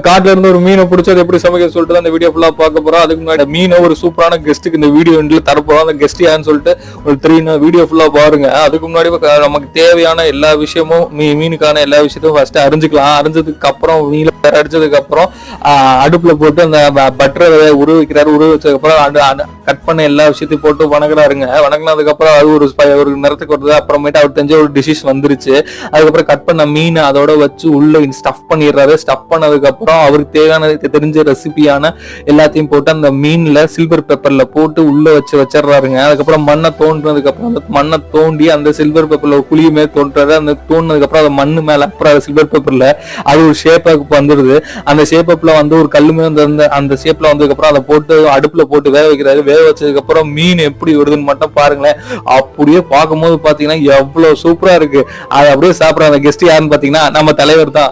காட்டுல இருந்து ஒரு மீனை பிடிச்சது எப்படி சமைக்க சொல்லிட்டு அந்த வீடியோ ஃபுல்லா பார்க்க போறோம். அதுக்கு முன்னாடி மீனை ஒரு சூப்பரான கெஸ்ட்டுக்கு இந்த வீடியோ தரப்போறோம். அந்த கெஸ்ட் யாருன்னு சொல்லிட்டு ஒரு 3 வீடியோ ஃபுல்லா பாருங்க. அதுக்கு முன்னாடி நமக்கு தேவையான எல்லா விஷயமும் மீனுக்கான எல்லா விஷயத்தையும் ஃபர்ஸ்ட் அறிஞ்சுக்கலாம். அறிஞ்சதுக்கு அப்புறம் மீனை அடிச்சதுக்கு அப்புறம் அடுப்புல போட்டு அந்த பட்டரை உரு வைக்கிறாரு. உரு வச்சதுக்கு அப்புறம் கட் பண்ண எல்லா விஷயத்தையும் போட்டு வணங்குறாருங்க. வணங்கினதுக்கு அப்புறம் அது ஒரு நேரத்துக்கு வருது. அப்புறமேட்டு அவர் தெரிஞ்ச ஒரு டிஷ் வந்துருச்சு. அதுக்கப்புறம் கட் பண்ண மீன் அதோட வச்சு உள்ள ஸ்டஃப் பண்ணிடுறாரு. ஸ்டஃப் பண்ணதுக்கு அப்புறம் அவருக்கு தேவையான தெரிஞ்ச ரெசிபியான எல்லாத்தையும் போட்டு அந்த மீன்ல சில்வர் பேப்பர்ல போட்டு உள்ள வச்சிடறாருங்க. அதுக்கப்புறம் மண்ணை தோன்றதுக்கு அப்புறம் அந்த மண்ணை தோண்டி அந்த சில்வர் பேப்பர்ல ஒரு குழியுமே தோன்றாரு. அந்த தோண்டினதுக்கு அப்புறம் அந்த மண்ணு மேல அப்புறம் சில்வர் பேப்பர்ல அது ஒரு ஷேப்பாக்கு வந்துடுது. அந்த ஷேப்ல ஒரு கல்லுமே அந்த ஷேப்ல வந்ததுக்கு அப்புறம் அதை போட்டு அடுப்புல போட்டு வேக வைக்கிறாரு. வேக வச்சதுக்கு அப்புறம் மீன் எப்படி வருதுன்னு மட்டும் பாருங்களேன். அப்படியே பார்க்கும்போது பாத்தீங்கன்னா எவ்வளவு சூப்பரா இருக்கு. அதை அப்படியே சாப்பிடுற அந்த கெஸ்ட் யாருன்னு பாத்தீங்கன்னா நம்ம தலைவர் தான்.